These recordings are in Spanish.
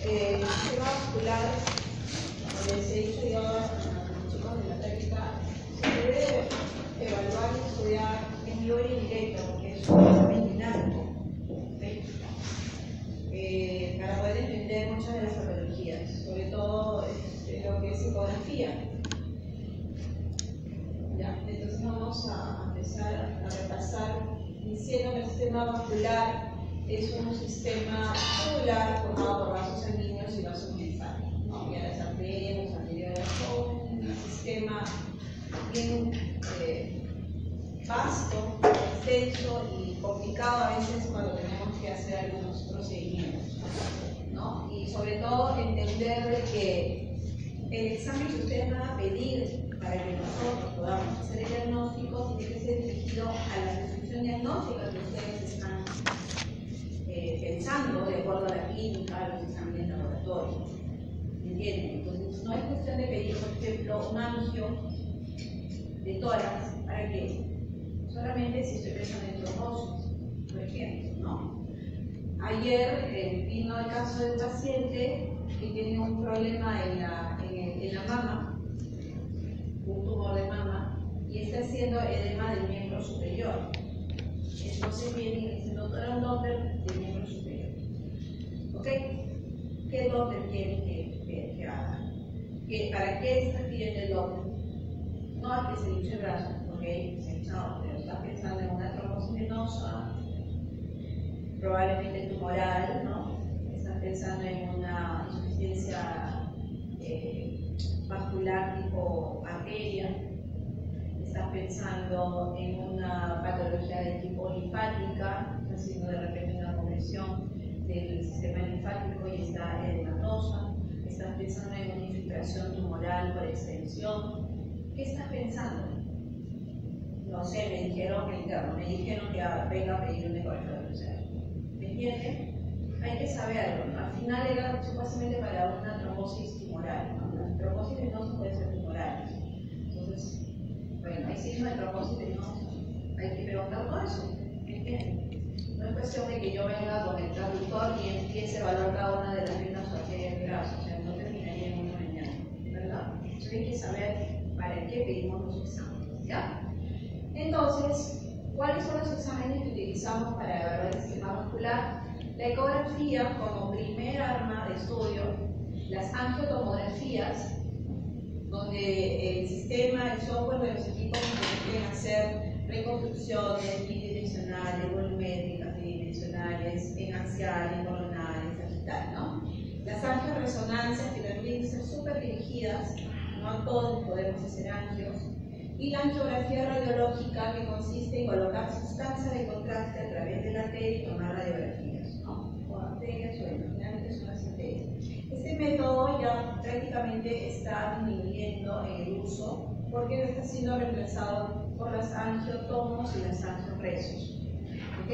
el sistema vascular, como les he dicho yo a los chicos de la técnica, se debe evaluar y estudiar en vivo y en directo, porque es un examen dinámico, ¿okay? Para poder entender muchas de las patologías, sobre todo lo que es ecografía. ¿Ya? Entonces vamos a empezar a repasar diciendo que el sistema vascular es un sistema celular formado por vasos sanguíneos y vasos linfáticos, ¿no? Ya las arterias, los anteriores son un sistema bien vasto, extenso y complicado a veces cuando tenemos que hacer algunos procedimientos, ¿no? Y sobre todo entender de que el examen que ustedes van a pedir para que nosotros podamos hacer el diagnóstico tiene que ser dirigido a la prescripción diagnóstica que ustedes están pensando de acuerdo a la clínica, a los exámenes de laboratorio. ¿Entienden? Entonces no es cuestión de pedir, por ejemplo, un angio de tórax para que solamente si estoy pensando en trombosis, por ejemplo, ¿no? Ayer vino el caso de un paciente que tiene un problema en la mama, un tumor de mama, y está haciendo edema del miembro superior. Entonces viene y dice, doctora, un Doppler del miembro superior. ¿Ok? ¿Qué Doppler quiere que haga? ¿Para qué está pidiendo el Doppler? No es que se hinche el brazo, ¿ok? Pero está pensando en una trombosis venosa, probablemente tumoral, ¿no? Está pensando en una insuficiencia vascular tipo arteria. Estás pensando en una patología de tipo linfática, está haciendo de repente una compresión del sistema linfático y está edematosa. Estás pensando en una infiltración tumoral por extensión. ¿Qué estás pensando? No sé, me dijeron que venga a pedir un ecografía de crucero. ¿Me entienden? Hay que saberlo, ¿no? Al final era supuestamente para una trombosis tumoral, ¿no? Las trombosis venosas pueden ser tumorales. Entonces, bueno, hay signos de trombosis venosa. Hay que preguntar todo eso. ¿Entienden? No es cuestión de que yo venga con el traductor y empiece a evaluar cada una de las venas o arterias del brazo. O sea, no terminaría en una mañana, ¿verdad? Entonces hay que saber para qué pedimos los exámenes, ¿ya? Entonces, ¿cuáles son los exámenes que utilizamos para evaluar el sistema vascular? La ecografía como primer arma de estudio, las angiotomografías, donde el sistema, el software de los equipos nos permiten hacer reconstrucciones bidimensionales, volumétricas, tridimensionales, en axial, en coronal, en sagital, ¿no? Las angioresonancias que también tienen que ser súper dirigidas, no todos podemos hacer angios. Y la angiografía radiológica, que consiste en colocar sustancia de contraste a través de la arteria y tomar radiografías, ¿no? O arterias o generalmente son las arterias. Este método ya prácticamente está disminuyendo en el uso porque está siendo reemplazado por las angiotomos y las angiopresos. ¿Ok?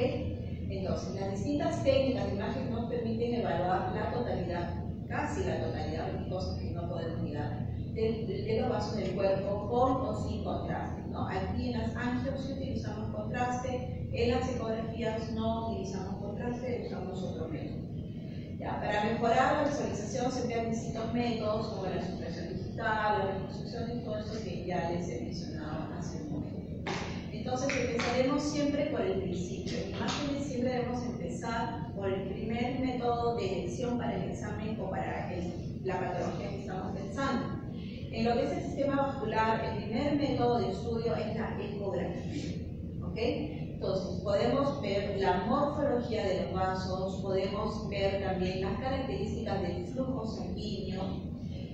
Entonces, las distintas técnicas de imagen nos permiten evaluar la totalidad, casi la totalidad de cosas que no podemos mirar, de los vasos del cuerpo con o sin contraste, ¿no? Aquí en las angios sí utilizamos contraste, en las ecografías no utilizamos contraste, usamos otro método. Ya, para mejorar la visualización se emplean distintos métodos como la supresión digital, la reconstrucción y todo esto que ya les he mencionado hace un momento. Entonces empezaremos siempre por el principio. En imágenes siempre debemos empezar por el primer método de elección para el examen o para la patología que estamos pensando. En lo que es el sistema vascular, el primer método de estudio es la ecografía. ¿Ok? Entonces, podemos ver la morfología de los vasos, podemos ver también las características del flujo sanguíneo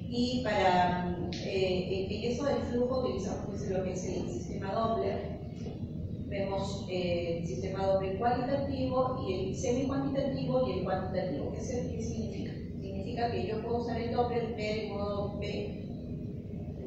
y para eso del flujo utilizamos pues, lo que es el sistema Doppler. Vemos el sistema Doppler cualitativo y el semi-cuantitativo y el cuantitativo. ¿Qué significa? Significa que yo puedo usar el Doppler, ver en modo B,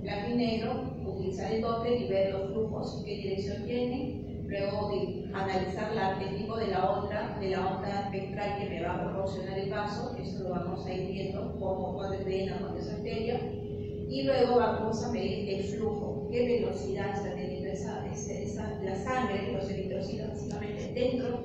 blanco y negro, utilizar el Doppler y ver los flujos, qué dirección tienen, luego de analizar el tipo de la onda espectral que me va a proporcionar el vaso, eso lo vamos a ir viendo, cuándo es vena, cuándo es arteria, y luego vamos a medir el flujo, qué velocidad está teniendo la sangre, los eritrocitos básicamente dentro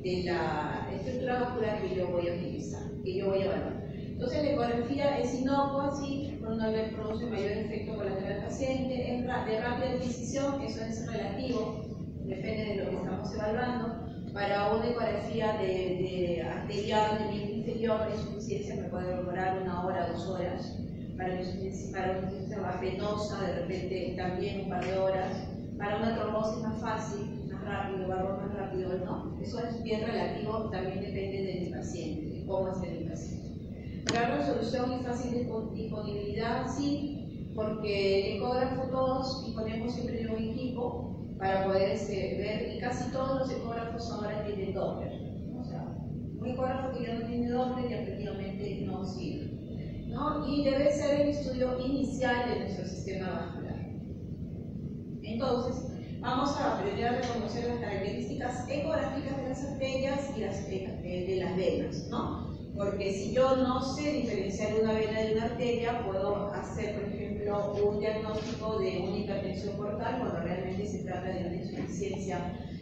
de la estructura vascular que yo voy a utilizar, que yo voy a evaluar. Entonces la ecografía es inocua, sí, no le produce mayor efecto colateral al paciente, es de rápida adquisición, eso es relativo, depende de lo que estamos evaluando. Para una ecografía de arterial de miembro inferior, la insuficiencia me puede demorar 1 hora, 2 horas. Para una insuficiencia venosa, de repente también un par de horas. Para una trombosis más fácil, más rápido, barro más rápido, ¿no? Eso es bien relativo, también depende del paciente, de cómo esté el paciente. Gran resolución y fácil disponibilidad, sí, porque el ecógrafo todos disponemos siempre de un equipo para poder ver, y casi todos los ecógrafos ahora tienen Doppler. O sea, un ecógrafo que ya no tiene Doppler y efectivamente no sirve, ¿no? Y debe ser el estudio inicial de nuestro sistema vascular. Entonces, vamos a aprender a reconocer las características ecográficas de las arterias y de las venas, ¿no? Porque si yo no sé diferenciar una vena de una arteria, puedo hacer, por ejemplo, un diagnóstico de una hipertensión portal cuando realmente se trata de una insuficiencia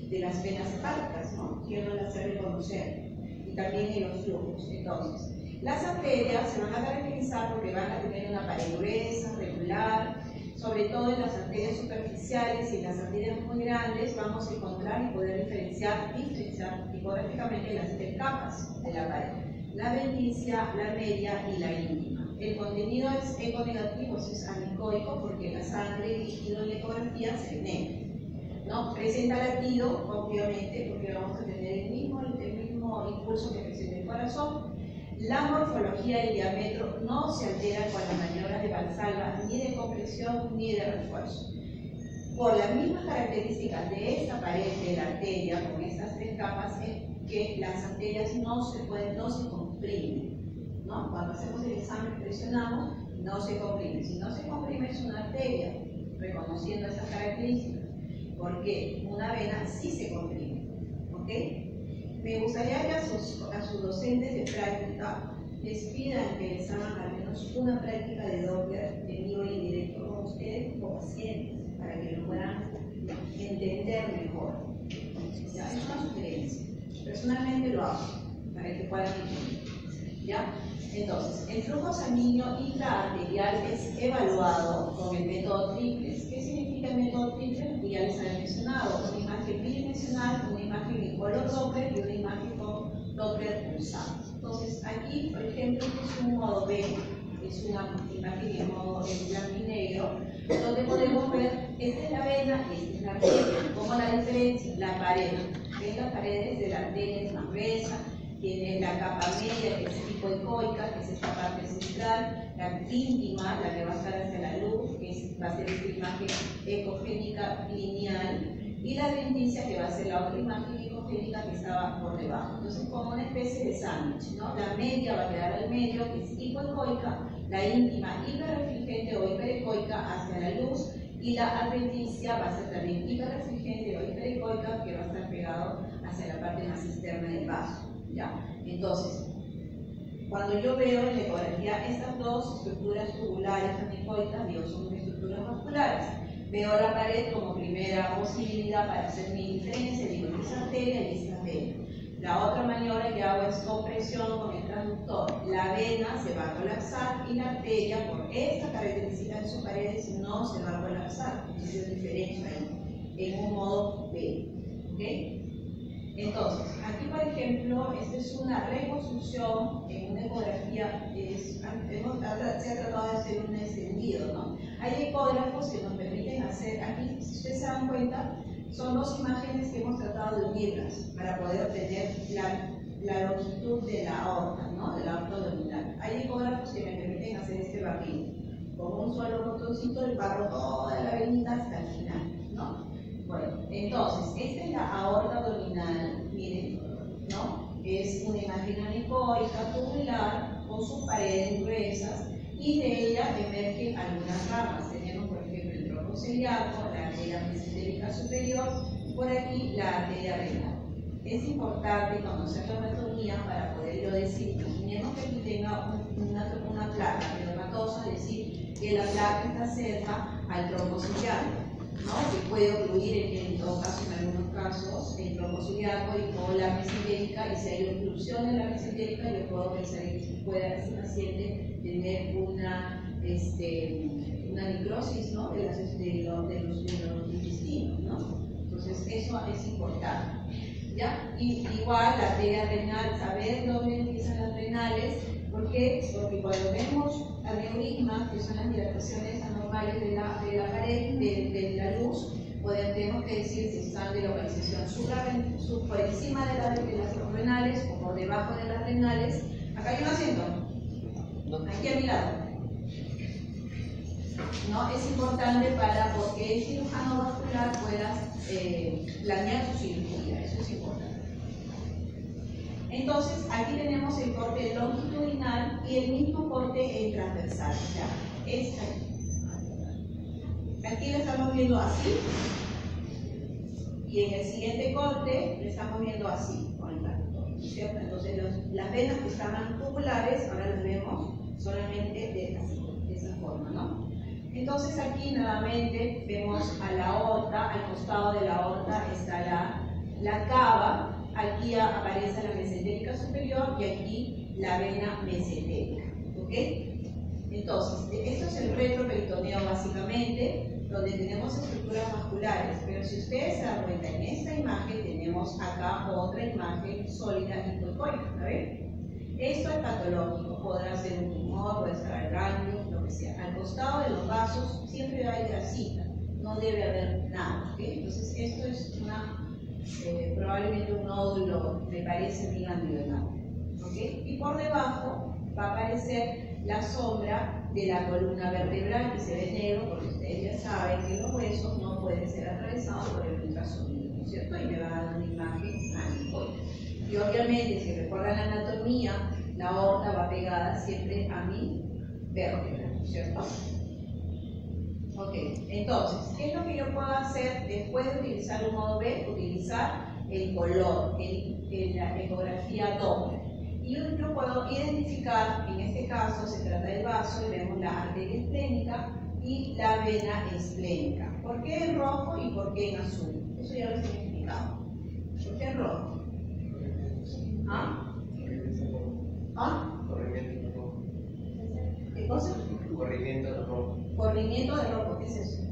de las venas hepáticas, ¿no? Yo no las sé reconocer. Y también en los flujos. Entonces, las arterias se van a caracterizar porque van a tener una pared gruesa, regular, sobre todo en las arterias superficiales y en las arterias muy grandes vamos a encontrar y poder diferenciar ecográficamente las 3 capas de la pared: la adventicia, la media y la íntima. El contenido es econegativo, eso es anecoico, porque la sangre líquido en la ecografía se ve negro, ¿no? Presenta latido, obviamente, porque vamos a tener el mismo impulso que presenta el corazón. La morfología y el diámetro no se alteran con las maniobras de Valsalva, ni de compresión ni de refuerzo. Por las mismas características de esta pared de la arteria, con estas 3 capas, es que las arterias no se comprimen, ¿no? Cuando hacemos el examen presionamos, no se comprime. Si no se comprime es una arteria, reconociendo esas características, porque una vena sí se comprime, ¿ok? Me gustaría que a sus docentes de práctica les pidan que les hagan al menos una práctica de Doppler en vivo y en directo con ustedes como pacientes, para que lo puedan entender mejor. ¿Ya? Es una sugerencia. Personalmente lo hago, para que puedan entender. ¿Ya? Entonces, el flujo sanguíneo intraarterial es evaluado con el método Triples. ¿Qué significa el método Triples? Lo que ya les había mencionado: una imagen bidimensional, una imagen en color Doppler y una imagen con Doppler pulsado. Entonces, aquí, por ejemplo, este es un modo B, es una imagen en modo en blanco y negro, donde podemos ver, esta es la vena y esta es la arteria. ¿Cómo la diferencia? La pared. ¿Ven? Las paredes de la arteria es más gruesa, tiene la capa media, que es hipoecoica, que es esta parte central, la íntima, la que va a estar hacia la luz, que va a ser esta imagen ecogénica lineal, y la adventicia, que va a ser la otra imagen ecogénica que estaba por debajo. Entonces, como una especie de sándwich, ¿no? La media va a quedar al medio, que es hipoecoica, la íntima hiperrefringente o hiperecoica hacia la luz, y la adventicia va a ser también hiperrefringente o hiperecoica, que va a estar pegado hacia la parte más externa del vaso. ¿Ya? Entonces, cuando yo veo en la ecografía estas 2 estructuras tubulares anecoicas, digo, son estructuras vasculares. Veo la pared como primera posibilidad para hacer mi diferencia, digo, esta es arteria y esta es vena. La otra maniobra que hago es compresión con el transductor. La vena se va a colapsar y la arteria, por esta característica de sus paredes, no se va a colapsar. Entonces, es diferencia en un modo B. ¿Okay? Entonces, aquí por ejemplo, esta es una reconstrucción en una ecografía, se ha tratado de hacer un extendido, ¿no? Hay ecógrafos que nos permiten hacer, aquí si ustedes se dan cuenta, son 2 imágenes que hemos tratado de unirlas para poder obtener la longitud de la aorta, ¿no? De la aorta abdominal. Hay ecógrafos que me permiten hacer este barrido. Con un solo botoncito le barro toda la venita hasta el final, ¿no? Bueno, entonces, esta es la aorta abdominal, miren, ¿no? Es una imagen anecoica tubular con sus paredes gruesas y de ella emergen algunas ramas. Tenemos, por ejemplo, el tronco celíaco, la arteria mesentérica superior y por aquí la arteria renal. Es importante conocer la anatomía para poder yo decir, imaginemos que aquí tenga una placa reumatosa, es decir, que la placa está cerca al tronco celíaco. ¿no? Que puede ocluir en todo caso, en algunos casos, el trombo ciliaco o la mesentérica, y si hay obstrucción en la mesentérica, yo puedo pensar que pueda ese paciente tener una necrosis, ¿no? de los intestinos, ¿no? Entonces, eso es importante. ¿Ya? Y igual la arteria renal, saber dónde empiezan las renales. ¿Por qué? Porque cuando vemos aneurismas, que son las dilataciones anormales de la pared, de la luz, tenemos que decir si están de localización por encima de las renales o por debajo de las renales. Acá hay un asiento, aquí a mi lado. ¿No? Es importante porque el cirujano vascular pueda planear su cirugía, eso es importante. Entonces, aquí tenemos el corte longitudinal y el mismo corte en transversal. ¿Ya? Es aquí lo estamos viendo así, y en el siguiente corte lo estamos viendo así, con el traductor, ¿cierto? Entonces, las venas que estaban tubulares, ahora las vemos solamente de esa forma, ¿no? Entonces aquí nuevamente vemos a la aorta, al costado de la aorta está la cava, aquí aparece la mesentérica superior y aquí la vena mesentérica, ¿ok? Entonces, esto es el retroperitoneo básicamente, donde tenemos estructuras vasculares, pero si ustedes se dan cuenta, en esta imagen tenemos acá otra imagen sólida y hipoicóica, ¿ven? Esto es patológico, podrá ser un tumor, puede ser el ganglio, lo que sea. Al costado de los vasos siempre hay grasita, no debe haber nada, ¿ok? Entonces, esto es probablemente un nódulo, me parece, mi ganglional, ¿ok? Y por debajo va a aparecer la sombra de la columna vertebral, que se ve negro, porque ustedes ya saben que los huesos no pueden ser atravesados por el ultrasonido, ¿no es cierto? Y me va a dar una imagen anecoica. Y obviamente, si recuerdan la anatomía, la aorta va pegada siempre a mi vértebra, ¿no es cierto? Ok, entonces, ¿qué es lo que yo puedo hacer después de utilizar un modo B? Utilizar el color, la ecografía Doppler. Y yo puedo identificar, en este caso se trata del vaso, y vemos la arteria esplénica y la vena esplénica. ¿Por qué en rojo y por qué en azul? Eso ya lo he explicado. ¿Por qué en rojo? ¿Ah? ¿Ah? Corrimiento de rojo. ¿Qué cosa? Corrimiento de rojo. Corrimiento de rojo, ¿qué es eso?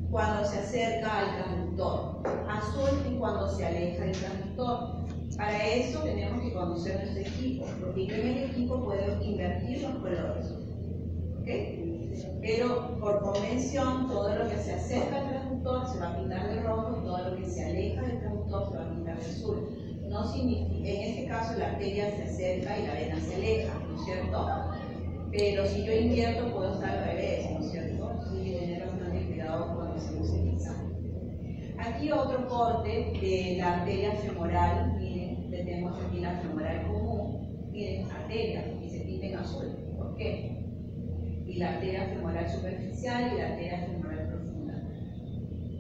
Cuando se acerca al transductor. Azul es cuando se aleja del transductor. Para eso tenemos que conocer nuestro equipo, porque yo en el equipo puedo invertir los colores. ¿Ok? Pero por convención, todo lo que se acerca al transductor se va a pintar de rojo y todo lo que se aleja del transductor se va a pintar de azul. No significa, en este caso la arteria se acerca y la vena se aleja, ¿no es cierto? Pero si yo invierto puedo estar al revés, ¿no es cierto? Entonces hay que tener bastante cuidado cuando hacemos el examen. Aquí otro corte de la arteria femoral, miren, tenemos aquí la femoral común, miren, arteria, y se pinta en azul. ¿Por qué? Y la arteria femoral superficial y la arteria femoral profunda.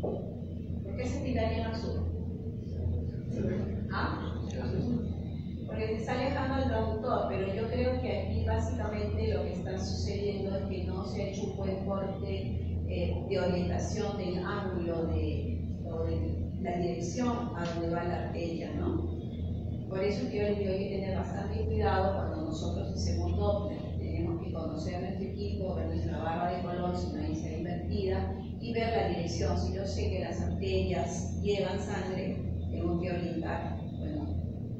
¿Por qué se pintaría en azul? ¿Ah? Porque se está alejando el transductor, pero yo creo que aquí básicamente lo que está sucediendo es que no se ha hecho un buen corte de orientación del ángulo o de la dirección a donde va la arteria, ¿no? Por eso que yo les digo, hay que tener bastante cuidado cuando nosotros hacemos Doppler. Tenemos que conocer nuestro equipo, ver nuestra barra de color, si no está invertida, y ver la dirección. Si yo sé que las arterias llevan sangre, tengo que orientar. Bueno,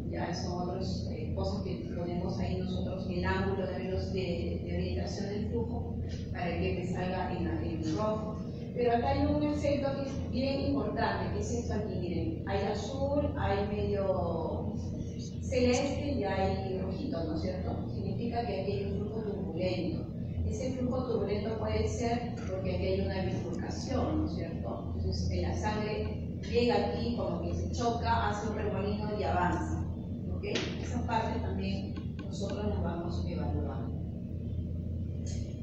ya son otras cosas que ponemos ahí nosotros, el ángulo de orientación del flujo, para que me salga en rojo. Pero acá hay un efecto que es bien importante, que es esto aquí, miren, hay azul, hay medio celeste y hay rojito, ¿no es cierto? Significa que aquí hay un flujo turbulento. Ese flujo turbulento puede ser porque aquí hay una bifurcación, ¿no es cierto? Entonces la sangre llega aquí, como que se choca, hace un remolino y avanza. ¿Ok? Esa parte también nosotros nos vamos evaluando.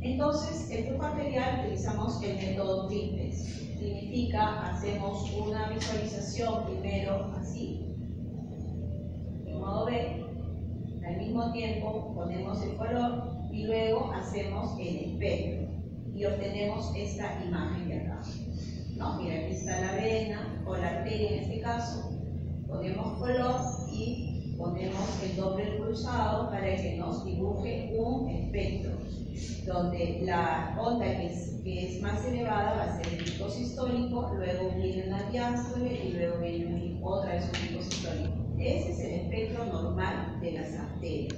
Entonces, el flujo arterial utilizamos el método Triplex. Significa, hacemos una visualización primero así, en modo B, al mismo tiempo ponemos el color y luego hacemos el espectro. y obtenemos esta imagen de acá. ¿No? Mira, aquí está la vena o la arteria en este caso. Ponemos color y ponemos el Doppler pulsado para que nos dibuje un espectro, donde la onda que es más elevada va a ser el pico sistólico, luego viene una diástole y luego viene otra vez un pico sistólico. Ese es el espectro normal de las arterias.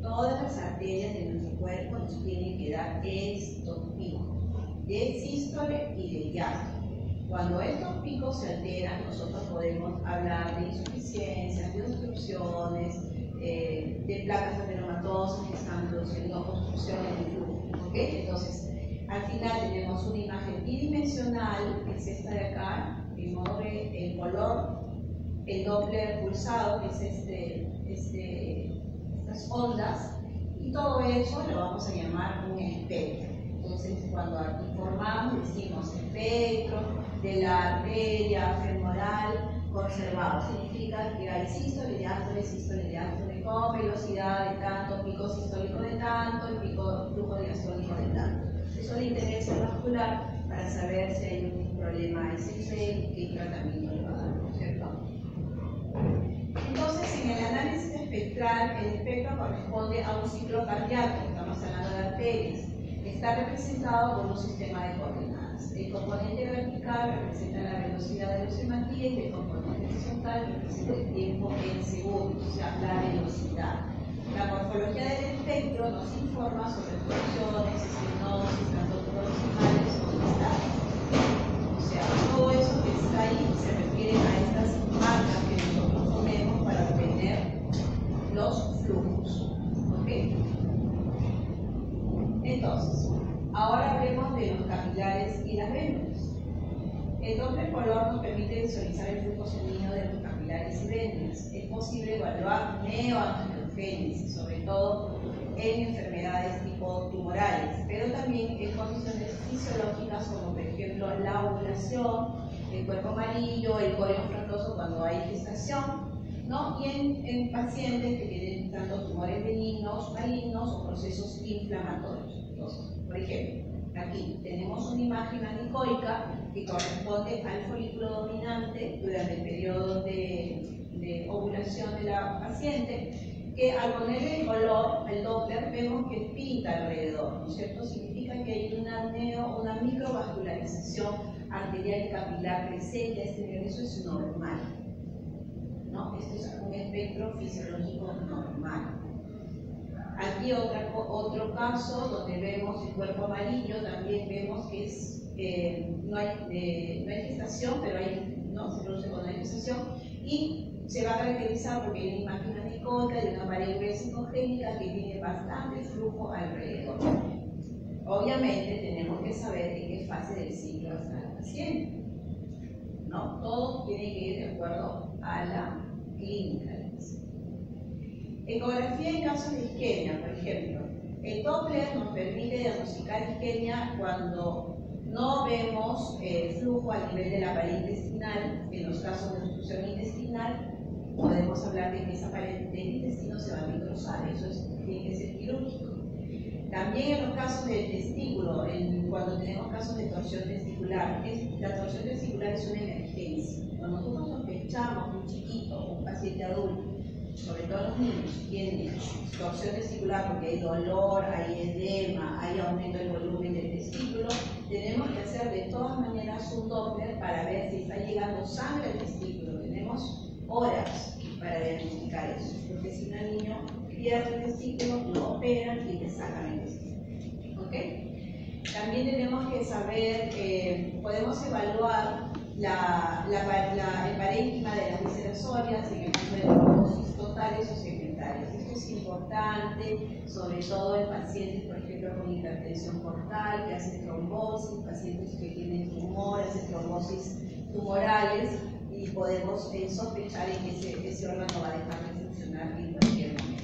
Todas las arterias de nuestro cuerpo nos tienen que dar estos picos de sístole y de diástole. Cuando estos picos se alteran, nosotros podemos hablar de insuficiencias, de obstrucciones, de placas ateromatosas que están produciendo obstrucción en el flujo. ¿Okay? Entonces, al final tenemos una imagen bidimensional, que es esta de acá, de modo que el color, el Doppler pulsado, que es estas ondas, y todo eso lo vamos a llamar un espectro. Entonces, cuando informamos, decimos espectro de la arteria femoral conservado. Significa que hay sístole, diástole, con velocidad de tanto, pico sistólico de tanto, y pico flujo diastólico de tanto. Eso le interesa vascular para saber si hay un problema SC y qué tratamiento le va a dar, ¿no es cierto? Entonces, en el análisis espectral, el espectro corresponde a un ciclo cardíaco, estamos hablando de arterias. Está representado por un sistema de coordenadas. El componente vertical representa la velocidad de los hematíes y el componente horizontal representa el tiempo en segundos, o sea, la velocidad. La morfología del espectro nos informa sobre funciones, estenosis, tanto proximales como distales. O sea, todo eso que está ahí se refiere a estas marcas que nosotros ponemos para obtener los flujos. ¿Ok? Entonces, ahora hablemos de los capilares y las venas. El Doppler color nos permite visualizar el flujo sanguíneo de los capilares y venas. Es posible evaluar neoangiogénesis, sobre todo en enfermedades tipo tumorales, pero también en condiciones fisiológicas como por ejemplo la ovulación, el cuerpo amarillo, el corión frondoso cuando hay gestación, ¿no? Y en pacientes que tienen tanto tumores benignos, malignos o procesos inflamatorios. Entonces, por ejemplo, aquí tenemos una imagen anecoica que corresponde al folículo dominante durante el periodo de ovulación de la paciente, que al ponerle el color, el Doppler, vemos que pinta alrededor, ¿no es cierto? Significa que hay una microvascularización arterial y capilar presente a este nivel, eso es normal, ¿no? Este es un espectro fisiológico normal. Aquí otro caso donde vemos el cuerpo amarillo, también vemos que no hay gestación, pero se produce cuando hay gestación, y se va a caracterizar porque hay una imagen anecoica de una pared vesicogénica que tiene bastante flujo alrededor. Obviamente tenemos que saber en qué fase del ciclo está el paciente, ¿no? Todo tiene que ir de acuerdo a la clínica. Ecografía en casos de isquemia, por ejemplo. El Doppler nos permite diagnosticar isquemia cuando no vemos flujo a nivel de la pared intestinal. En los casos de obstrucción intestinal, podemos hablar de que esa pared del intestino se va a destrozar, eso tiene que ser quirúrgico. También en los casos del testículo, cuando tenemos casos de torsión testicular, la torsión testicular es una emergencia. Cuando nosotros sospechamos un chiquito, un paciente adulto, sobre todo los niños, tienen torsión testicular porque hay dolor, hay edema, hay aumento del volumen del testículo, tenemos que hacer de todas maneras un Doppler para ver si está llegando sangre al testículo. Tenemos horas para diagnosticar eso, porque si un niño pierde el testículo, lo operan y le sacan el testículo. ¿Okay? También tenemos que saber, podemos evaluar el parénquima de las vísceras óseas en el caso de trombosis totales o segmentarias. Esto es importante, sobre todo en pacientes, por ejemplo, con hipertensión portal, que hacen trombosis, pacientes que tienen tumores, trombosis tumorales, y podemos sospechar en que ese órgano va a dejar de funcionar en cualquier momento.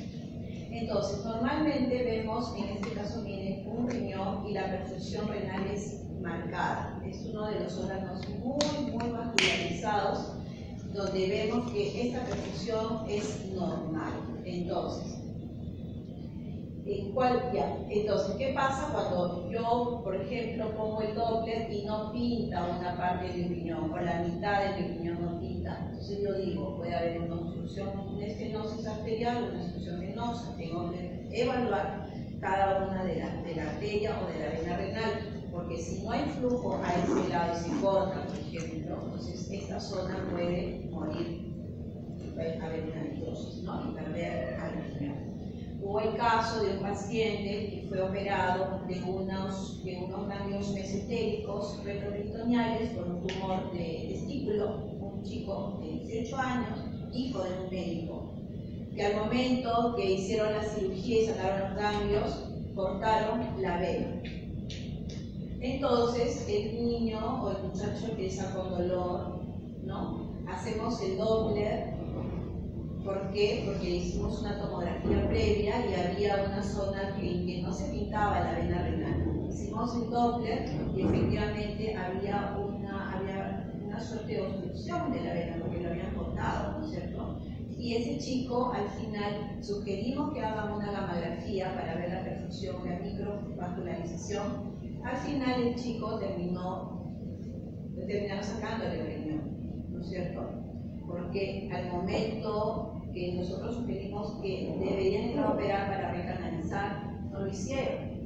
Entonces, normalmente vemos, en este caso viene un riñón y la perfusión renal es marcada. Es uno de los órganos muy vascularizados, donde vemos que esta perfusión es normal. Entonces, Entonces, ¿qué pasa cuando yo, por ejemplo, pongo el Doppler y no pinta una parte del riñón, o la mitad del riñón no pinta? Entonces yo digo, puede haber una obstrucción, una estenosis arterial, una obstrucción venosa. Tengo que evaluar cada una de la arteria o de la vena renal, porque si no hay flujo a ese lado y se corta, por ejemplo, entonces esta zona puede morir, puede haber una necrosis, ¿no? Y perder al riñón. Hubo el caso de un paciente que fue operado de unos ganglios mesentéricos retroperitoneales por un tumor de testículo, un chico de 18 años, hijo de un médico, que al momento que hicieron la cirugía y sacaron los ganglios, cortaron la vena. Entonces el niño o el muchacho empieza con dolor, ¿no? Hacemos el Doppler. ¿Por qué? Porque hicimos una tomografía previa y había una zona que no se pintaba la vena renal. Hicimos el Doppler y efectivamente había una suerte de obstrucción de la vena porque lo habían cortado, ¿no es cierto? Y ese chico, al final, sugerimos que hagan una gamografía para ver la perfusión, la microvascularización. Al final el chico terminaron sacándole el riñón, ¿no es cierto? Porque al momento que nosotros sugerimos que deberían ir a operar para recanalizar, no lo hicieron.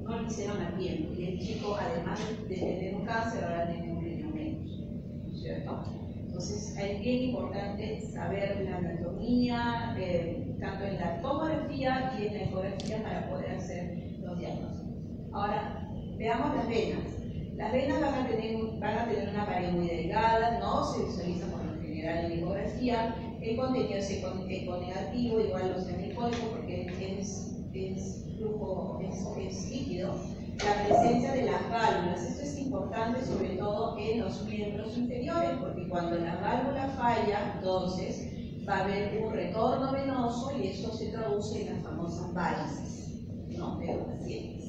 No lo hicieron a tiempo. Y el chico, además de tener un cáncer, ahora tiene un riñón menos, ¿no es cierto? Entonces, es bien importante saber la anatomía, tanto en la tomografía y en la ecografía para poder hacer los diagnósticos. Ahora, veamos las venas. Las venas van a tener una pared muy delgada, no se visualiza por lo general en la ecografía. El contenido es econegativo, igual los hemicólicos, porque es flujo, es líquido. La presencia de las válvulas, esto es importante sobre todo en los miembros inferiores, porque cuando la válvula falla, entonces va a haber un retorno venoso y eso se traduce en las famosas varices, ¿no?, de los pacientes.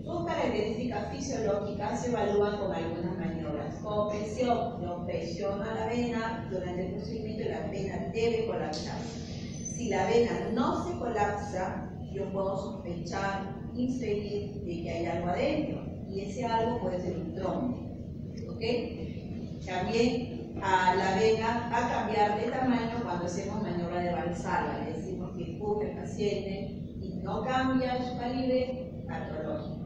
Sus características fisiológicas se evalúan con algunas maniobras. Compresión, yo presiono a la vena durante el procedimiento y la vena debe colapsar. Si la vena no se colapsa, yo puedo sospechar, inferir de que hay algo adentro, y ese algo puede ser un trombo, ¿ok? También la vena va a cambiar de tamaño cuando hacemos maniobra de Valsalva. Le decimos que empuje al paciente y no cambia su calibre, patológico.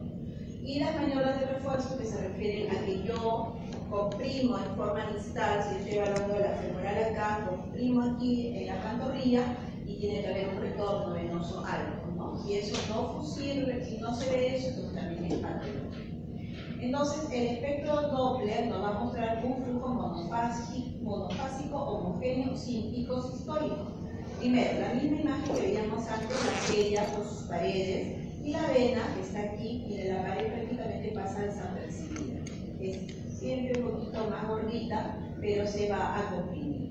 Y las maniobras de refuerzo, que se refieren a que yo comprimo en forma distal, si estoy evaluando la femoral acá, comprimo aquí en la pantorrilla y tiene que haber un retorno venoso alto, ¿no? Si eso no sirve, si no se ve eso, entonces también es patológico. Entonces, el espectro Doppler nos va a mostrar un flujo monofásico homogéneo sin picos históricos. Primero, la misma imagen que veíamos antes, la arteria por sus paredes, y la vena que está aquí y de la pared prácticamente pasa desapercibida. Es siempre un poquito más gordita, pero se va a comprimir.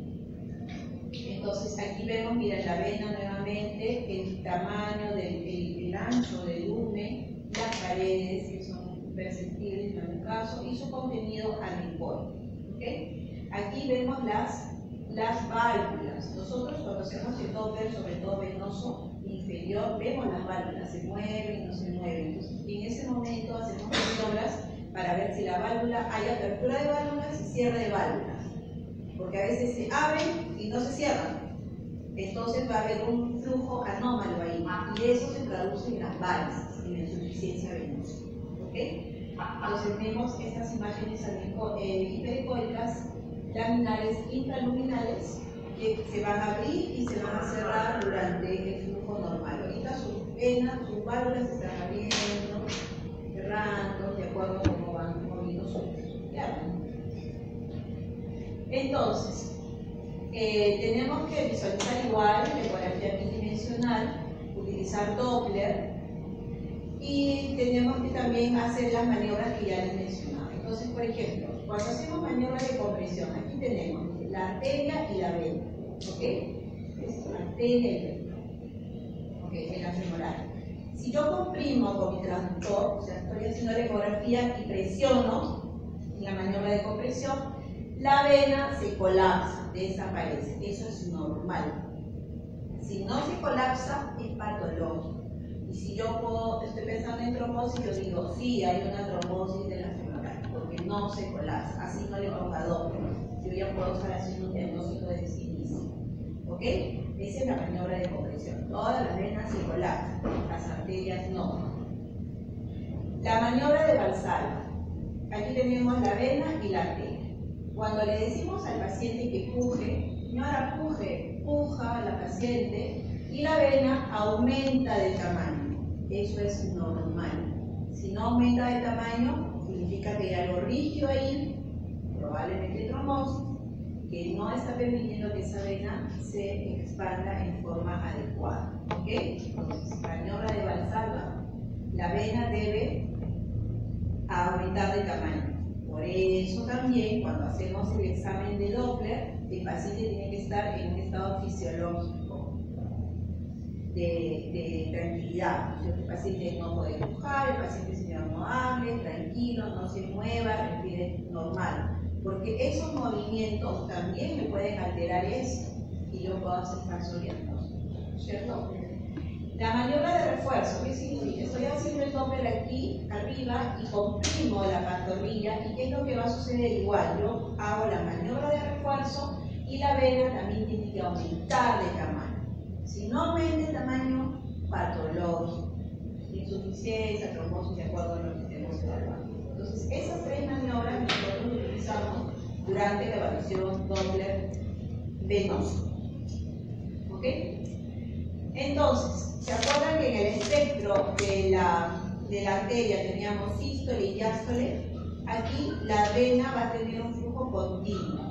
Entonces aquí vemos, mira, la vena nuevamente, el tamaño, el ancho del lumen, las paredes que son perceptibles en el caso y su contenido anecoico. ¿Okay? Aquí vemos las válvulas. Nosotros cuando hacemos el Doppler, sobre todo venoso inferior, vemos las válvulas, se mueven y no se mueven. Entonces, en ese momento hacemos maniobras para ver si la válvula, hay apertura de válvulas y cierre de válvulas, porque a veces se abren y no se cierran. Entonces va a haber un flujo anómalo ahí y eso se traduce en las varices, en la insuficiencia venosa. ¿Okay? Entonces vemos estas imágenes hiperecoicas, laminares intraluminales, que se van a abrir y se van a cerrar durante el flujo normal. Ahorita sus venas, sus válvulas se están abriendo, cerrando, de acuerdo a cómo van moviendo sus piernas. Entonces, tenemos que visualizar igual la ecografía bidimensional, utilizar Doppler, y tenemos que también hacer las maniobras que ya les mencionaba. Entonces, por ejemplo, cuando hacemos maniobras de compresión, aquí tenemos la arteria y la vena, ¿ok? Es arteria y vena, ¿ok? En la femoral. Si yo comprimo con mi transductor, o sea, estoy haciendo la ecografía y presiono en la maniobra de compresión, la vena se colapsa, desaparece. Eso es normal. Si no se colapsa, es patológico. si yo estoy pensando en trombosis, yo digo, sí, hay una trombosis de la femoral, porque no se colapsa, así no le ponga Doppler. Yo ya puedo estar haciendo un diagnóstico desde ese inicio. ¿Ok? Esa es la maniobra de compresión. Todas las venas se colapsan, las arterias no. La maniobra de Valsalva. Aquí tenemos la vena y la arteria. Cuando le decimos al paciente que puje, señora, puje, puja la paciente y la vena aumenta de tamaño. Eso es normal. Si no aumenta de tamaño, significa que hay algo rígido ahí, probablemente trombosis, que no está permitiendo que esa vena se expanda en forma adecuada. ¿Ok? Entonces, maniobra de Valsalva, la vena debe aumentar de tamaño. Por eso también, cuando hacemos el examen de Doppler, el paciente tiene que estar en un estado fisiológico de tranquilidad. El paciente no puede empujar, el paciente señor no hable, tranquilo, no se mueva, respire normal. Porque esos movimientos también me pueden alterar eso y yo puedo estar soriendo, ¿cierto? La maniobra de refuerzo, ¿qué significa? Estoy haciendo el Doppler aquí arriba y comprimo la pantorrilla, y ¿qué es lo que va a suceder? Igual, yo hago la maniobra de refuerzo y la vena también tiene que aumentar de tamaño. Si no aumenta el tamaño, patológico, insuficiencia, trombosis, de acuerdo a lo que estemos evaluando. Entonces, esas tres maniobras nosotros utilizamos durante la evaluación Doppler venoso. ¿Ok? Entonces, ¿se acuerdan que en el espectro de la arteria teníamos sístole y diástole? Aquí la vena va a tener un flujo continuo,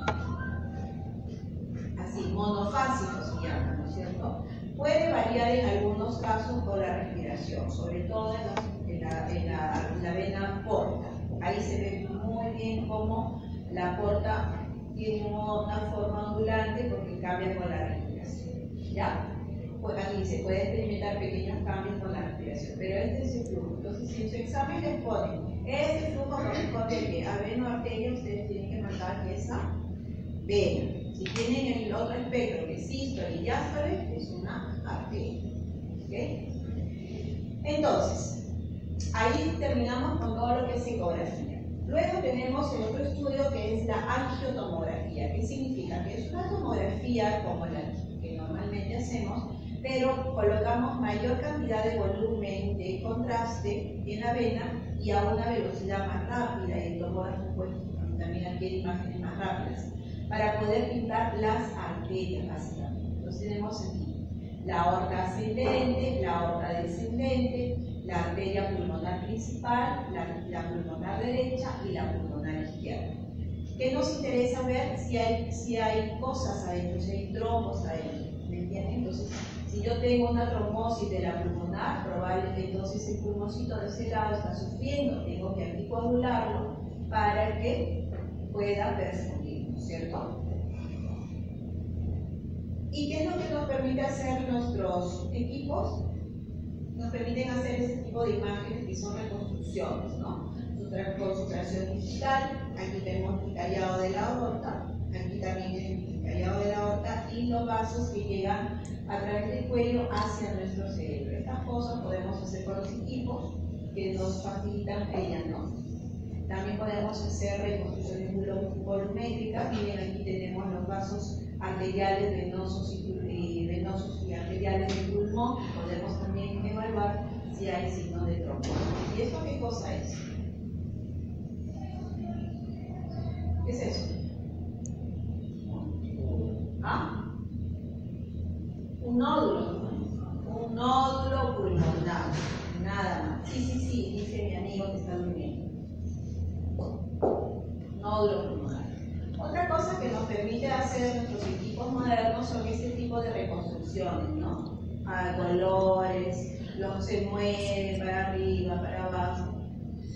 así, monofásico se llama, ¿no es cierto? Puede variar en algunos casos por la respiración, sobre todo en la vena porta. Ahí se ve muy bien cómo la porta tiene una forma ondulante porque cambia con la respiración. ¿Ya? Pues aquí se puede experimentar pequeños cambios con la respiración, pero este es el flujo. Entonces, si en su examen les ponen, este flujo corresponde a vena o arteria, ustedes tienen que marcar que esa vena. Si tienen el otro espectro, que es sístole y diástole, es una arteria. ¿Okay? Entonces, ahí terminamos con todo lo que es ecografía. Luego tenemos el otro estudio que es la angiotomografía. ¿Qué significa? Que es una tomografía como la que normalmente hacemos, pero colocamos mayor cantidad de volumen de contraste en la vena y a una velocidad más rápida, y el tomógrafo pues, también adquiere imágenes más rápidas, para poder pintar las arterias básicamente. Entonces tenemos aquí la aorta ascendente, la aorta descendente, la arteria pulmonar principal, la pulmonar derecha y la pulmonar izquierda. ¿Qué nos interesa ver? Si hay cosas adentro, si hay trombos adentro, ¿me entienden? Entonces, si yo tengo una trombosis de la pulmonar, probablemente entonces el pulmoncito de ese lado está sufriendo, tengo que anticoagularlo para que pueda perfundir, ¿no es cierto? ¿Y qué es lo que nos permite hacer nuestros equipos? Nos permiten hacer este tipo de imágenes que son reconstrucciones, ¿no? Concentración digital, aquí tenemos el callado de la aorta, aquí también tenemos el callado de la aorta y los vasos que llegan a través del cuello hacia nuestro cerebro. Estas cosas podemos hacer con los equipos que nos facilitan el diagnóstico. También podemos hacer reconstrucciones volumétricas. Miren, aquí tenemos los vasos arteriales, venosos y arteriales del pulmón. Podemos también evaluar si hay signos de trombosis. ¿Y esto qué cosa es? ¿Qué es eso? ¿Ah? Un nódulo. Un nódulo pulmonar. Nada más. Sí, dice mi amigo que está durmiendo. Nódulo pulmonar. Otra cosa que nos permite hacer nuestros equipos modernos son este tipo de reconstrucciones, ¿no? A colores, se mueve para arriba, para abajo.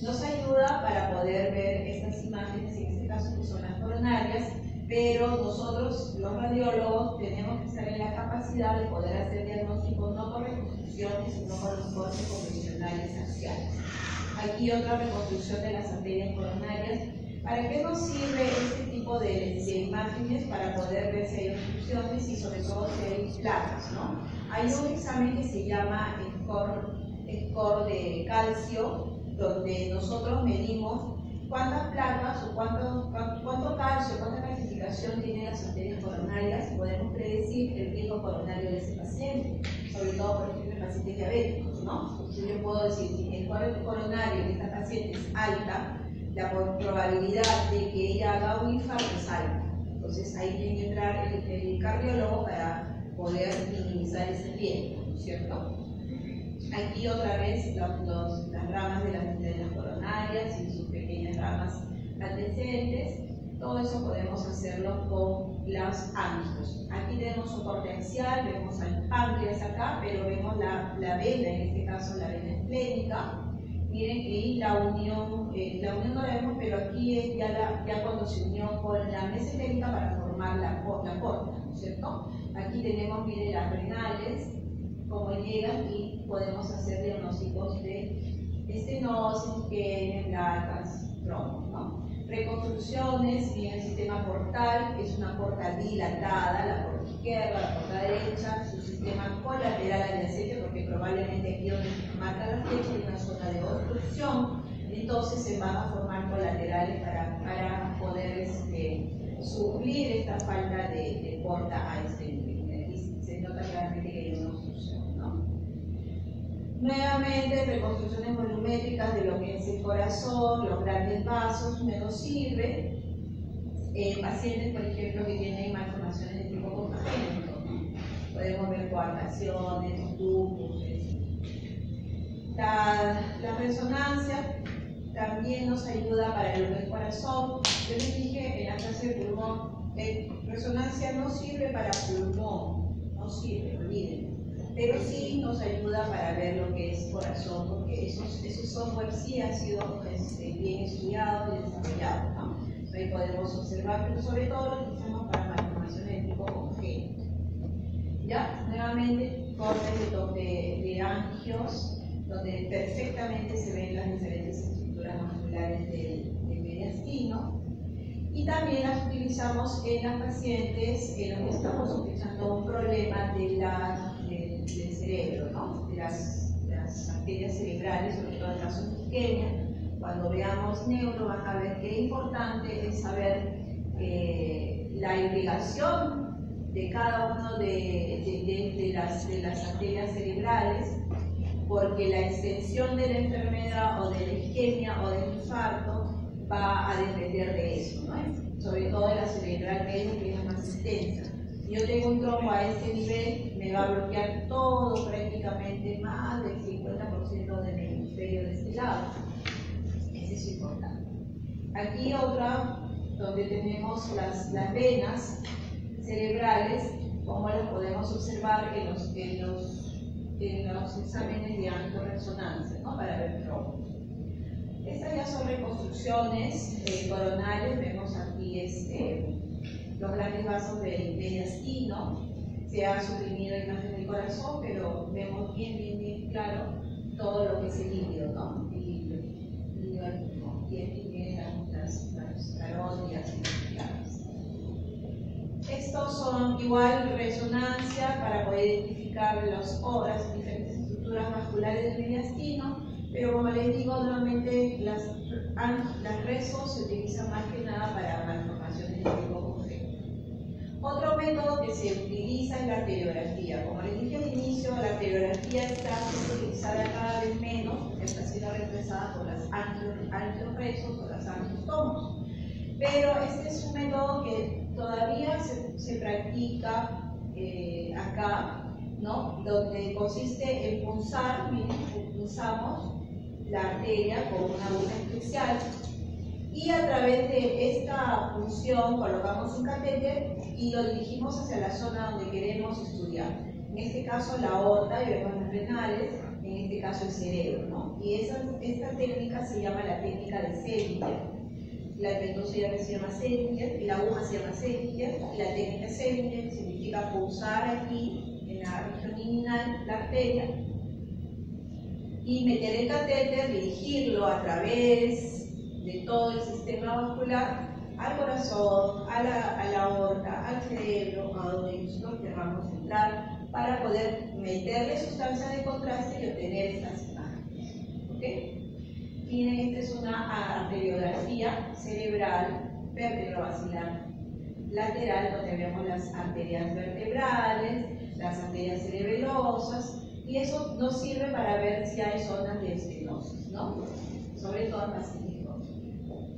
Nos ayuda para poder ver estas imágenes, en este caso que son las coronarias, pero nosotros, los radiólogos, tenemos que estar en la capacidad de poder hacer diagnósticos no con reconstrucciones, sino con los cortes convencionales axiales. Aquí otra reconstrucción de las arterias coronarias. ¿Para qué nos sirve este tipo de imágenes? Para poder ver si hay obstrucciones y sobre todo si hay placas, ¿no? Hay un examen que se llama score de calcio, donde nosotros medimos cuántas placas o cuánto calcio, cuánta calcificación tienen las arterias coronarias y podemos predecir el riesgo coronario de ese paciente, sobre todo, por ejemplo, en pacientes diabéticos, ¿no? Entonces yo puedo decir, si el cuadro coronario de esta paciente es alta, la probabilidad de que ella haga un infarto es alta. Entonces ahí tiene que entrar el cardiólogo para poder minimizar ese riesgo, ¿no es cierto? Aquí otra vez las ramas de las coronarias y sus pequeñas ramas adyacentes, todo eso podemos hacerlo con los angios. Aquí tenemos soporte axial, vemos al páncreas acá, pero vemos la vena, en este caso la vena esplénica. Miren, y la unión no la vemos, pero aquí es ya cuando se unió con la mesentérica para formar la porta, ¿no es cierto? Aquí tenemos, miren, las renales, cómo llegan y podemos hacer diagnósticos de estenosis, isquemia, placas, trombos, ¿no? Reconstrucciones en el sistema portal, que es una porta dilatada, la porta izquierda, la porta derecha, su sistema colateral adyacente, porque probablemente aquí donde se marca la flecha hay una zona de obstrucción, entonces se van a formar colaterales para poder suplir esta falta de porta a este nivel. Aquí se nota claramente que hay una obstrucción, ¿no? Nuevamente, reconstrucciones volumétricas de lo que es el corazón, los grandes vasos, me nos sirve. Pacientes, por ejemplo, que tienen malformaciones de tipo congénito, ¿no? Podemos ver coartaciones, tubos. La resonancia también nos ayuda para el del corazón. Yo les dije en la clase de pulmón, resonancia no sirve para pulmón, no sirve, olvídenlo. Pero sí nos ayuda para ver lo que es corazón, porque esos software sí han sido bien estudiados y desarrollados, ¿no? Entonces ahí podemos observar, pero sobre todo lo utilizamos para malformaciones de tipo congénito. Ya, nuevamente, cortes de angios, donde perfectamente se ven las diferentes estructuras musculares del mediastino. Y también las utilizamos en las pacientes en los que estamos utilizando un problema del cerebro, ¿no? De las arterias cerebrales, sobre todo en el caso de isquemia. Cuando veamos neuro, van a ver qué importante es saber la irrigación de cada uno de las arterias cerebrales, porque la extensión de la enfermedad o de la isquemia o del infarto va a depender de eso, ¿no? Sobre todo de la cerebral media, que es la más extensa. Si yo tengo un trombo a este nivel, me va a bloquear todo, prácticamente más del 50% del hemisferio de este lado. Eso es importante. Aquí otra, donde tenemos las venas cerebrales, como las podemos observar en los exámenes de angioresonancia, ¿no? Para ver trombos. Estas ya son reconstrucciones coronarias. Vemos aquí los grandes vasos del mediastino. Se ha suprimido la imagen del corazón, pero vemos bien claro todo lo que es el líquido, ¿no? Y aquí vienen las carótidas y las placas. Estos son igual resonancia para poder identificar las diferentes estructuras vasculares del mediastino, pero como les digo, nuevamente las rezos se utilizan más que nada para malformaciones de tipo congénito. Otro método que se utiliza es la arteriografía. Como les dije al inicio, la arteriografía está siendo utilizada cada vez menos, porque está siendo reemplazada por las angiorezos o las angiostomos. Pero este es un método que todavía se practica acá, ¿no? Donde consiste en punzar, miren, punzamos la arteria con una aguja especial y a través de esta punción colocamos un catéter y lo dirigimos hacia la zona donde queremos estudiar. En este caso la aorta y vemos las renales, en este caso el cerebro, ¿no? Y esta técnica se llama la técnica de Sellinger. La metodología se llama Sellinger, la aguja se llama Sellinger, y la técnica Sellinger significa pulsar aquí en la región inguinal la arteria y meter el catéter, dirigirlo a través de todo el sistema vascular al corazón, a la aorta, al cerebro, a donde nosotros queramos entrar, para poder meterle sustancia de contraste y obtener estas imágenes. ¿Okay? Miren, esta es una arteriografía cerebral vértebro-basilar lateral, donde vemos las arterias vertebrales, las arterias cerebelosas, y eso nos sirve para ver si hay zonas de estenosis, ¿no? Sobre todo en pacientes crónicos.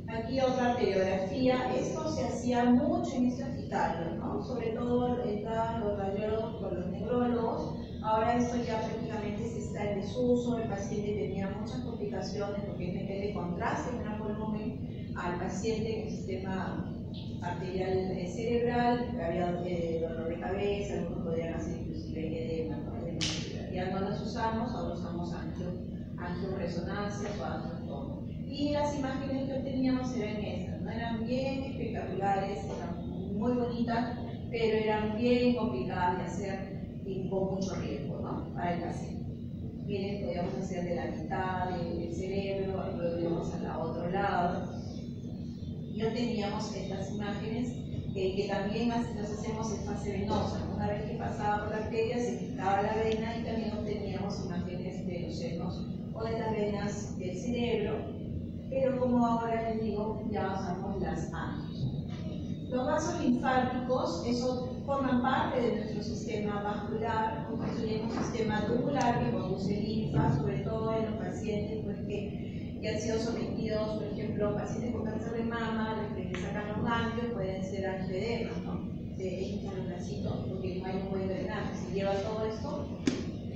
Aquí otra arteriografía. Esto se hacía mucho en este hospital, ¿no? Sobre todo estaban los radiólogos con los neurólogos. Ahora esto ya prácticamente se está en desuso. El paciente tenía muchas complicaciones porque hay que de contraste en gran volumen al paciente en el sistema arterial cerebral, había dolor de cabeza, algunos podrían hacer inclusive edema, ¿no? Ya no las usamos, ahora usamos angioresonancias o angiotomo. Y las imágenes que obteníamos eran estas, ¿no? Eran bien espectaculares, eran muy bonitas, pero eran bien complicadas de hacer y con mucho riesgo, ¿no? Para el paciente. Miren, podíamos hacer de la mitad del cerebro, luego íbamos al otro lado. Y obteníamos estas imágenes que también las hacemos en fase venosa. Una vez que pasaba por la arteria, se quitaba la vena y también obteníamos imágenes de los senos o de las venas del cerebro, pero como ahora les digo, ya usamos las angios. Los vasos linfáticos, eso forman parte de nuestro sistema vascular, constituyen un sistema tubular que conduce linfa, sobre todo en los pacientes pues, que han sido sometidos, por ejemplo, pacientes con cáncer de mama, desde que sacan los ganglios, pueden ser angioedemas, ¿no? Se hinchan los bracitos porque no hay un buen drenaje. Se lleva todo esto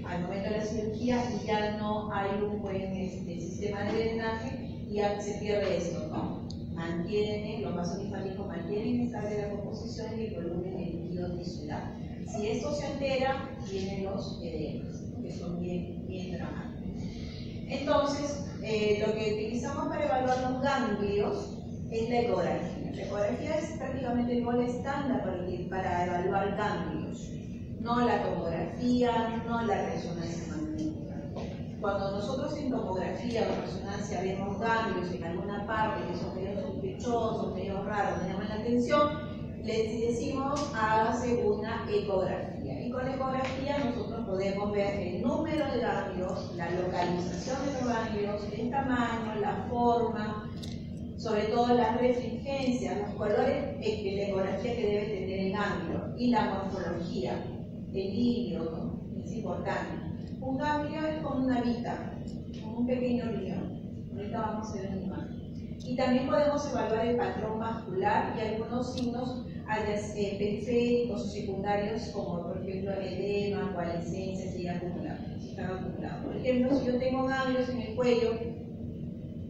al momento de la cirugía y ya no hay un buen sistema de drenaje y ya se pierde esto, ¿no? Los vasos linfáticos mantienen estable la composición y el volumen del líquido tisular. Si esto se altera, vienen los edemas, que son bien dramáticos. Entonces, lo que utilizamos para evaluar los ganglios es la ecografía. La ecografía es prácticamente el gol estándar para evaluar ganglios, no la tomografía, no la resonancia magnética. Cuando nosotros en tomografía o resonancia vemos ganglios en alguna parte que son medio sospechosos, medio raros, nos llaman la atención, les decimos hágase una ecografía. Y con la ecografía nosotros podemos ver el número de ganglios, la localización de los ganglios, el tamaño, la forma, sobre todo las refringencias, los colores de la ecografía que debe tener el ganglio y la morfología, el hilo, ¿no? Es importante. Un ganglio es como una vita, como un pequeño riñón. Ahorita vamos a ver una imagen. Y también podemos evaluar el patrón vascular y algunos signos periféricos o secundarios, como por ejemplo edema, coalescencia, si están acumulados. Por ejemplo, si yo tengo ganglios en el cuello,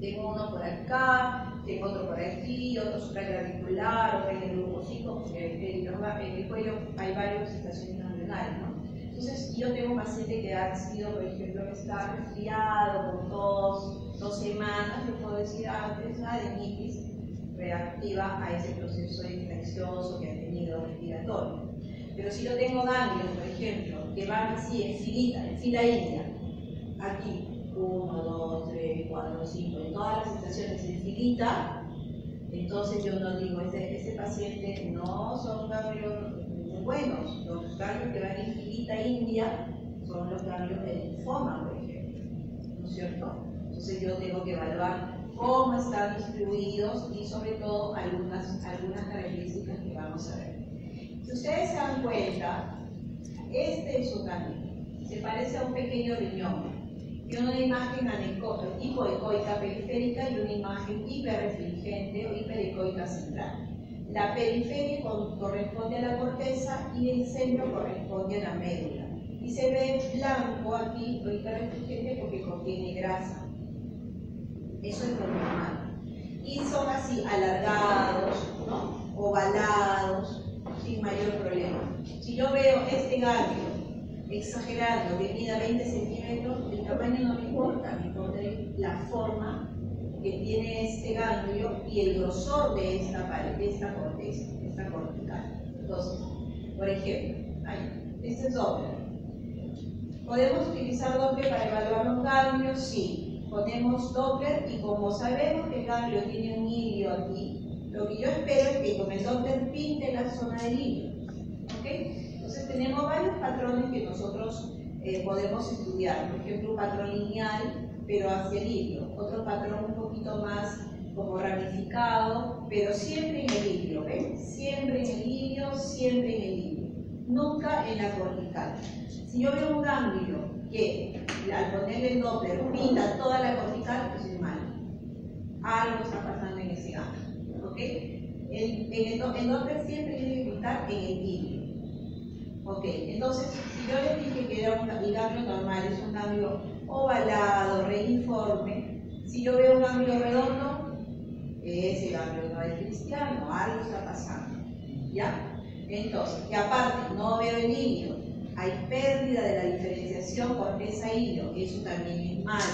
tengo uno por acá, tengo otro por aquí, otro supraclavicular, otro en el glucósico, porque en el cuello hay varias estaciones ganglionares, ¿no? Entonces, si yo tengo un paciente que ha sido, por ejemplo, que está resfriado con 2 semanas, yo puedo decir, es una adenitis reactiva a ese proceso infeccioso que ha tenido respiratorio. Pero si yo tengo ganglios, por ejemplo, que van así en fila india, aquí, 1, 2, 3, 4, 5, en todas las estaciones en filita, entonces yo no digo, ese paciente no son ganglios buenos. Los ganglios que van en filita india son los ganglios de linfoma, por ejemplo, ¿no es cierto? Entonces yo tengo que evaluar cómo están distribuidos y sobre todo algunas características que vamos a ver. Si ustedes se dan cuenta, este es un ganglio, se parece a un pequeño riñón. Y una imagen hipoecoica periférica y una imagen hiperrefringente o hiperecoica central. La periferia corresponde a la corteza y el centro corresponde a la médula. Y se ve blanco aquí, o hiperrefringente, porque contiene grasa. Eso es lo normal. Y son así alargados, ¿no? Ovalados, sin mayor problema. Si yo veo este ganglio exagerando, que mida 20 centímetros, el tamaño no me importa, me importa la forma que tiene este ganglio y el grosor de esta pared, de esta corteza, de esta cortical. Entonces, por ejemplo, este es Doppler. ¿Podemos utilizar Doppler para evaluar los ganglios? Sí. Ponemos Doppler y como sabemos que el ganglio tiene un hilio aquí, lo que yo espero es que con el Doppler pinte la zona del hilio. ¿Ok? Entonces tenemos varios patrones que nosotros podemos estudiar. Por ejemplo, un patrón lineal, pero hacia el ilio. Otro patrón un poquito más como ramificado, pero siempre en el ilio, ¿ven? Siempre en el ilio, siempre en el ilio. Nunca en la cortical. Si yo veo un ganglio que al ponerle el Doppler pinta toda la cortical, pues es malo. Algo está pasando en ese ganglio, ¿ok? El Doppler siempre tiene que pintar en el ilio. Ok, entonces, si yo les dije que era el ganglio normal, es un ganglio ovalado, reiforme. Si yo veo un ganglio redondo, ese ganglio no es cristiano, algo está pasando, ¿ya? Entonces, que aparte no veo el ilio, hay pérdida de la diferenciación corteza-ilio, eso también es malo,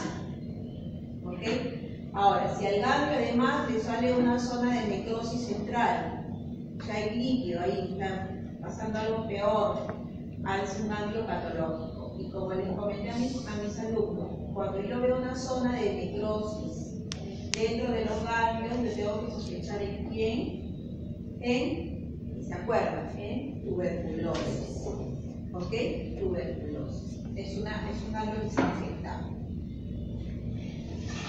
¿ok? Ahora, si al ganglio además le sale una zona de necrosis central, ya hay líquido ahí, está pasando algo peor, es un ganglio patológico. Y como les comenté a mis alumnos, cuando yo veo una zona de necrosis dentro de los ganglios, yo tengo que sospechar en quién, ¿se acuerdan? En tuberculosis. ¿Ok? Tuberculosis. Es un ganglio que se afecta.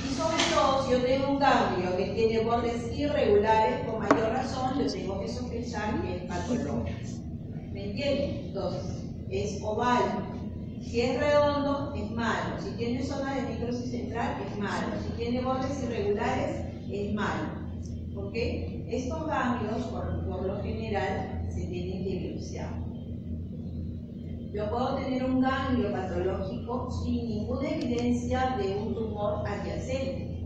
Y sobre todo, si yo tengo un ganglio que tiene bordes irregulares, con mayor razón, yo tengo que sospechar que es patológico. ¿Me entienden? Entonces, es oval. Si es redondo, es malo. Si tiene zona de necrosis central, es malo. Si tiene bordes irregulares, es malo. ¿Ok? Estos ganglios, por lo general, se tienen que biopsiar. Yo puedo tener un ganglio patológico sin ninguna evidencia de un tumor adyacente.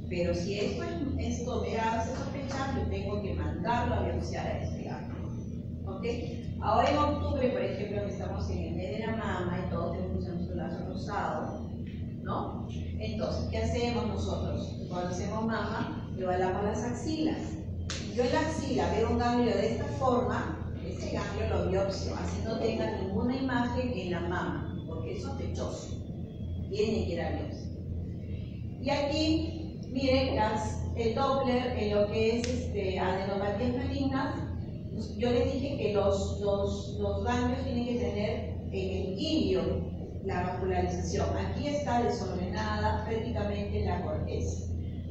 Pero si esto me hace sospechar, yo tengo que mandarlo a biopsiar a este ganglio. ¿Ok? Ahora en octubre, por ejemplo, que estamos en el mes de la mama y todos tenemos nuestro lazo rosado, ¿no? Entonces, ¿qué hacemos nosotros? Cuando hacemos mama, evaluamos las axilas. Si yo en la axila veo un ganglio de esta forma, ese ganglio lo biopsio, así no tenga ninguna imagen en la mama, porque es sospechoso. Tiene que ir a biopsia. Y aquí, miren, el Doppler en lo que es adenopatías malignas, yo les dije que los ganglios tienen que tener en el ilio la vascularización. Aquí está desordenada prácticamente la corteza.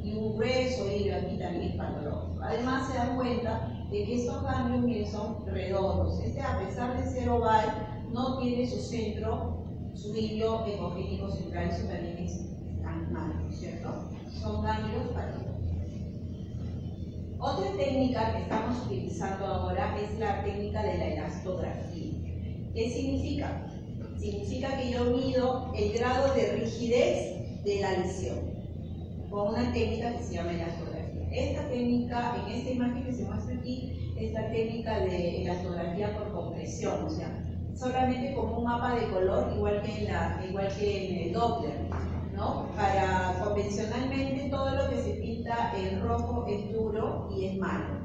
Y un grueso ilio aquí también es patológico. Además se dan cuenta de que estos ganglios miren, son redondos. A pesar de ser oval, no tiene su centro, su ilio hemogénico central, eso también es tan malo, ¿cierto? Son ganglios patológicos. Otra técnica que estamos utilizando ahora es la técnica de la elastografía. ¿Qué significa? Significa que yo mido el grado de rigidez de la lesión con una técnica que se llama elastografía. Esta técnica, en esta imagen que se muestra aquí, es la técnica de elastografía por compresión, o sea, solamente como un mapa de color, igual que en el Doppler, ¿no? Convencionalmente todo lo que se pinta en rojo es duro y es malo.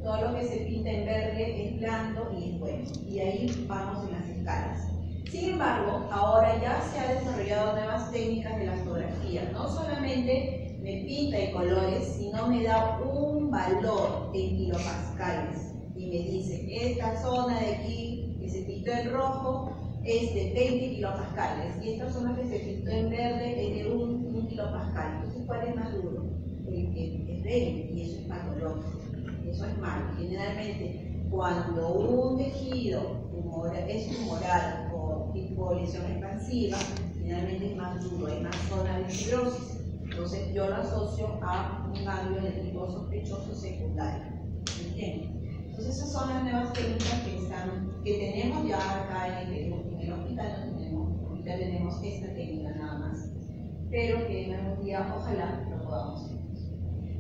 Todo lo que se pinta en verde es blando y es bueno. Y ahí vamos en las escalas. Sin embargo, ahora ya se han desarrollado nuevas técnicas de elastografía. No solamente me pinta en colores, sino me da un valor en kilopascales. Y me dice, esta zona de aquí que se pintó en rojo es de 20 kilopascales y esta zona que se pintó en verde es de 1 kilopascal. Entonces, ¿cuál es más duro? El que es 20, y eso es patológico, eso es malo. Generalmente, cuando un tejido es tumoral o tipo lesión expansiva, generalmente es más duro, hay más zona de fibrosis. Entonces, yo lo asocio a un ganglio de tipo sospechoso secundario. ¿Entienden? Entonces, esas son las nuevas técnicas que tenemos ya acá en el Perú. En el hospital no tenemos, ahorita tenemos esta técnica nada más, pero que en algún día ojalá lo podamos hacer.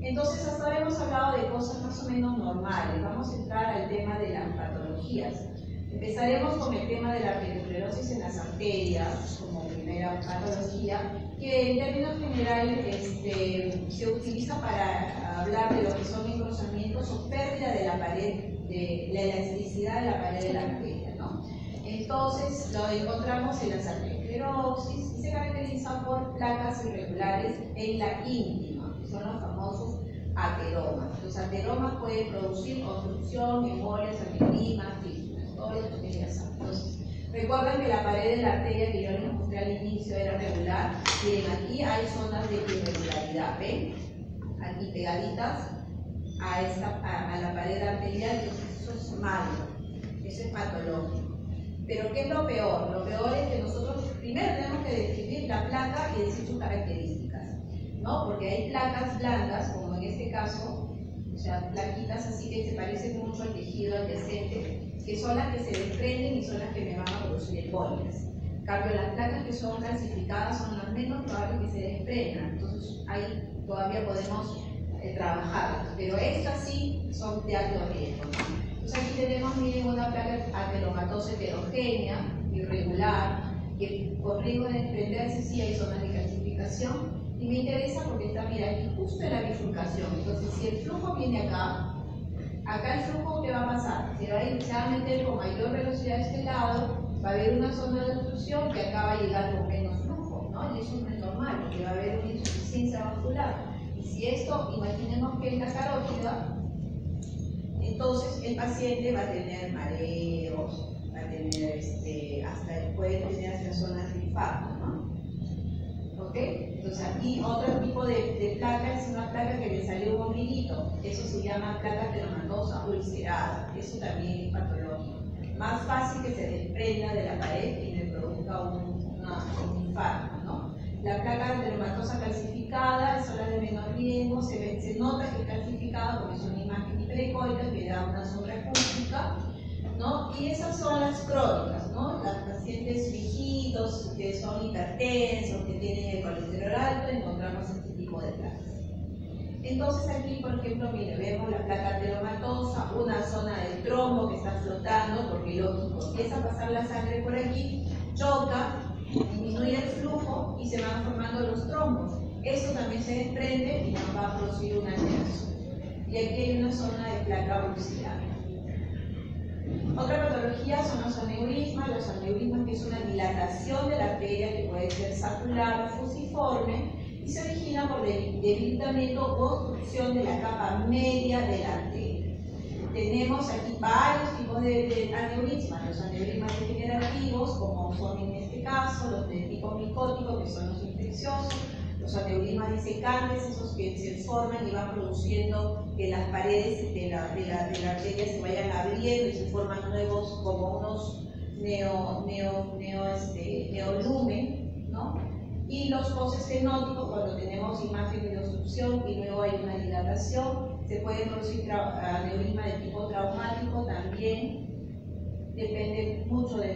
Entonces, hasta ahora hemos hablado de cosas más o menos normales. Vamos a entrar al tema de las patologías. Empezaremos con el tema de la arteriosclerosis en las arterias, como primera patología, que en términos generales se utiliza para hablar de lo que son engrosamientos o pérdida de la pared, de la elasticidad de la pared de la arteria, ¿no? Entonces, lo encontramos en las arteriosclerosis y se caracteriza por placas irregulares en la íntima, que son los famosos ateromas. Los ateromas pueden producir obstrucción, hemorragias, aneurismas, fístulas, todo esto que ya saben. Entonces, recuerden que la pared de la arteria que yo les mostré al inicio inicio era regular. Miren, aquí hay zonas de irregularidad, ¿ven? Aquí pegaditas a la pared arterial, entonces eso es malo, eso es patológico. Pero ¿qué es lo peor? Lo peor es que nosotros primero tenemos que describir la placa y decir sus características, ¿no? Porque hay placas blandas, como en este caso, o sea, plaquitas así que se parecen mucho al tejido adyacente, que son las que se desprenden y son las que me van a producir embolias. En cambio, las placas que son calcificadas son las menos probables que se desprendan, entonces ahí todavía podemos trabajarlas, pero estas sí son de alto riesgo, ¿no? Entonces aquí tenemos, miren, una placa ateromatosa heterogénea, irregular, que con riesgo de desprenderse sí hay zonas de calcificación, y me interesa porque está, mira, aquí justo en la bifurcación. Entonces, si el flujo viene acá el flujo, ¿qué va a pasar? Se va a meter con mayor velocidad a este lado, va a haber una zona de obstrucción que acá va a llegar con menos flujo, ¿no? Y eso no es normal, porque va a haber una insuficiencia vascular. Y si esto, imaginemos que es la carótida, entonces el paciente va a tener mareos, va a tener puede tener hasta zonas de infarto, ¿no? ¿Ok? Entonces aquí otro tipo de placa es una placa que le salió un ombliguito, eso se llama placa ateromatosa ulcerada, eso también es patológico. Más fácil que se desprenda de la pared y le produzca un infarto, ¿no? La placa ateromatosa calcificada es la de menor riesgo, se nota que es calcificada porque es una imagen hiperecoica que da una sombra acústica, ¿no? Y esas son las crónicas, ¿no? Los pacientes viejitos que son hipertensos, que tienen el colesterol alto, encontramos este tipo de placas. Entonces aquí, por ejemplo, mire, vemos la placa ateromatosa, una zona del trombo que está flotando, porque lógico, empieza a pasar la sangre por aquí, choca, disminuye el flujo y se van formando los trombos. Eso también se desprende y nos va a producir una alteración. Y aquí hay una zona de placa ulcerar. Otra patología son los aneurismas que es una dilatación de la arteria que puede ser sacular o fusiforme y se origina por debilitamiento o obstrucción de la capa media de la arteria. Tenemos aquí varios tipos de aneurismas, los aneurismas degenerativos, como son en este caso los de tipo micótico, que son los infecciosos, los aneurismas disecantes, esos que se forman y van produciendo que las paredes de la arteria se vayan abriendo y se forman nuevos, como unos neolumen, ¿no? Y los postestenóticos, cuando tenemos imagen de obstrucción y luego hay una dilatación, se pueden producir aneurisma de tipo traumático también, depende mucho de